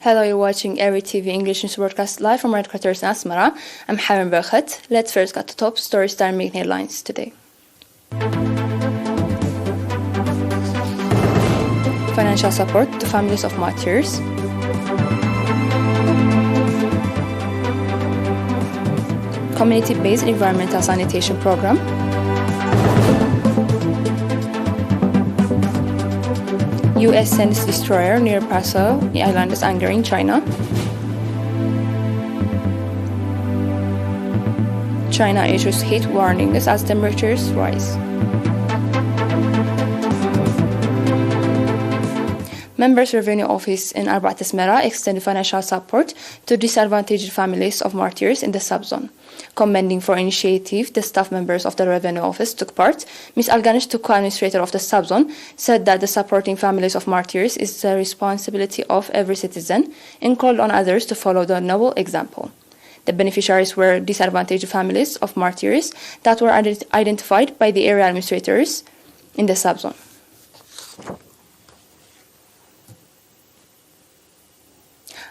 Hello, you're watching ERi-TV English News Broadcast live from headquarters in Asmara. I'm Harun Berkhat. Let's first get the top stories that are making headlines today. Financial support to families of martyrs. Community-based environmental sanitation program. U.S. sends destroyer near Parcel Islands angering China. China issues heat warnings as temperatures rise. Members Revenue Office in Arbat Asmara extended financial support to disadvantaged families of martyrs in the subzone. Commending for initiative, the staff members of the Revenue Office took part. Ms. Alganish, the co-administrator of the subzone, said that the supporting families of martyrs is the responsibility of every citizen and called on others to follow the noble example. The beneficiaries were disadvantaged families of martyrs that were identified by the area administrators in the subzone.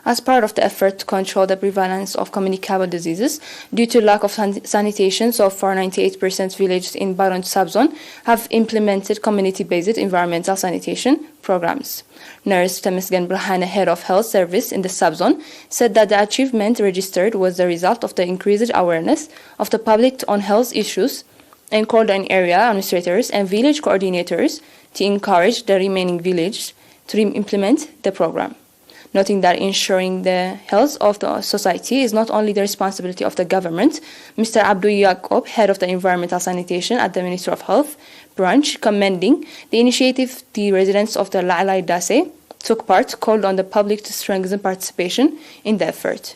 As part of the effort to control the prevalence of communicable diseases due to lack of sanitation, so far 98% villages in Baront subzone have implemented community-based environmental sanitation programs. Nurse Temesgen Brahane, head of health service in the subzone, said that the achievement registered was the result of the increased awareness of the public on health issues and called on area administrators and village coordinators to encourage the remaining village to implement the program. Noting that ensuring the health of the society is not only the responsibility of the government, Mr. Abdou Yacob, head of the environmental sanitation at the Ministry of Health branch, commending the initiative, the residents of the La'alai Dase took part, called on the public to strengthen participation in the effort.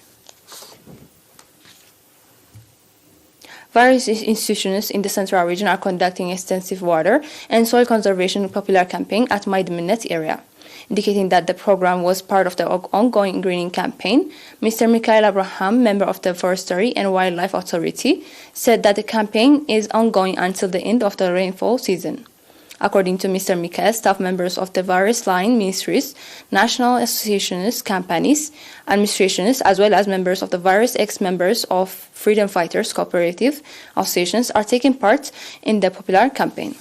Various institutions in the central region are conducting extensive water and soil conservation popular campaign at Maidminnet area. Indicating that the program was part of the ongoing greening campaign, Mr. Mikhail Abraham, member of the Forestry and Wildlife Authority, said that the campaign is ongoing until the end of the rainfall season. According to Mr. Mikhail, staff members of the various line ministries, national associations, companies, administrations, as well as members of the various ex-members of freedom fighters cooperative associations are taking part in the popular campaign.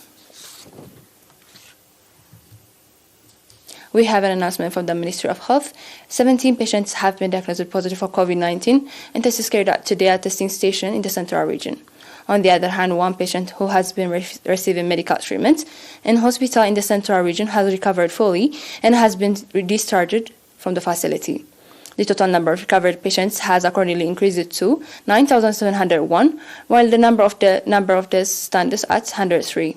We have an announcement from the Ministry of Health. 17 patients have been diagnosed positive for COVID-19 and tests is carried out today at testing station in the central region. On the other hand, one patient who has been receiving medical treatment in hospital in the central region has recovered fully and has been discharged from the facility. The total number of recovered patients has accordingly increased to 9,701, while the number of deaths stands at 103.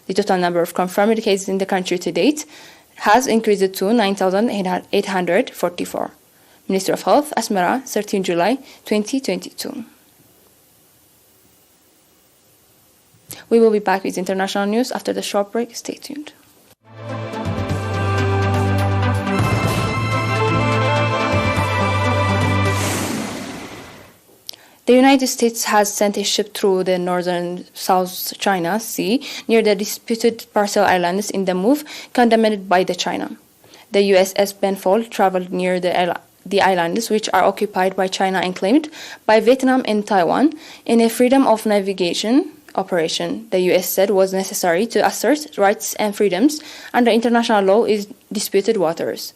The total number of confirmed cases in the country to date has increased to 9,844. Ministry of Health, Asmara, 13 July 2022. We will be back with international news after the short break. Stay tuned. The United States has sent a ship through the northern South China Sea near the disputed Parcel Islands in the move condemned by China. The USS Penfold traveled near the islands, which are occupied by China and claimed by Vietnam and Taiwan, in a freedom of navigation operation. The U.S. said was necessary to assert rights and freedoms under international law in disputed waters.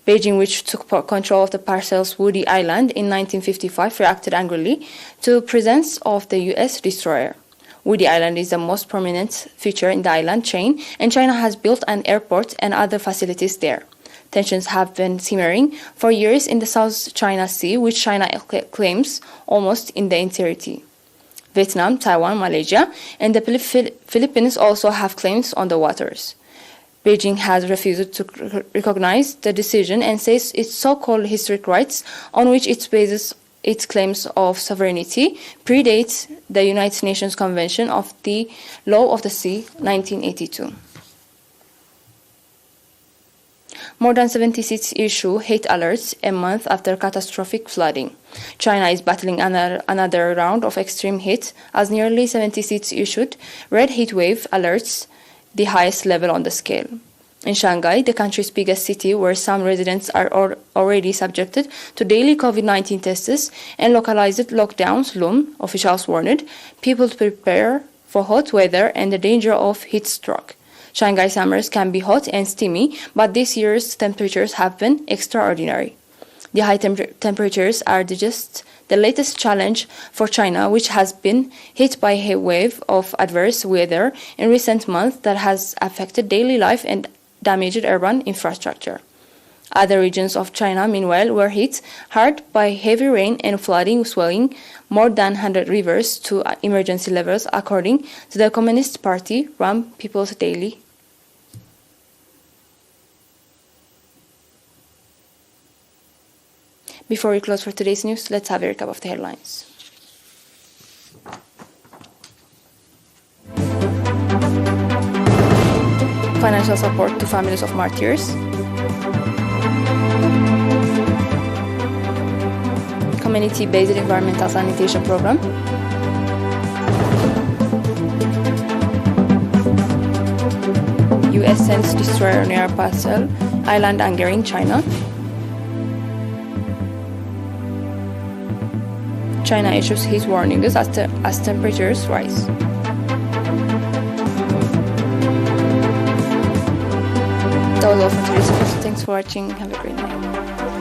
Beijing, which took control of the Parcel's Woody Island in 1955, reacted angrily to the presence of the U.S. destroyer. Woody Island is the most prominent feature in the island chain, and China has built an airport and other facilities there. Tensions have been simmering for years in the South China Sea, which China claims almost in the entirety. Vietnam, Taiwan, Malaysia, and the Philippines also have claims on the waters. Beijing has refused to recognize the decision and says its so-called historic rights, on which it bases its claims of sovereignty, predates the United Nations Convention of the Law of the Sea, 1982. More than 70 cities issue heat alerts a month after catastrophic flooding. China is battling another round of extreme heat, as nearly 70 cities issued red heat wave alerts, the highest level on the scale. In Shanghai, the country's biggest city, where some residents are already subjected to daily COVID-19 tests and localized lockdowns loom, officials warned people to prepare for hot weather and the danger of heat stroke. Shanghai summers can be hot and steamy, but this year's temperatures have been extraordinary. The high temperatures are just the latest challenge for China, which has been hit by a wave of adverse weather in recent months that has affected daily life and damaged urban infrastructure. Other regions of China, meanwhile, were hit hard by heavy rain and flooding, swelling more than 100 rivers to emergency levels, according to the Communist Party-run People's Daily. Before we close for today's news, let's have a recap of the headlines. Financial support to families of martyrs. Community-based environmental sanitation program. U.S. sends destroyer near Parcel Island angering China. China issues heat warnings as temperatures rise. That was all for today's episode. Thanks for watching. Have a great night.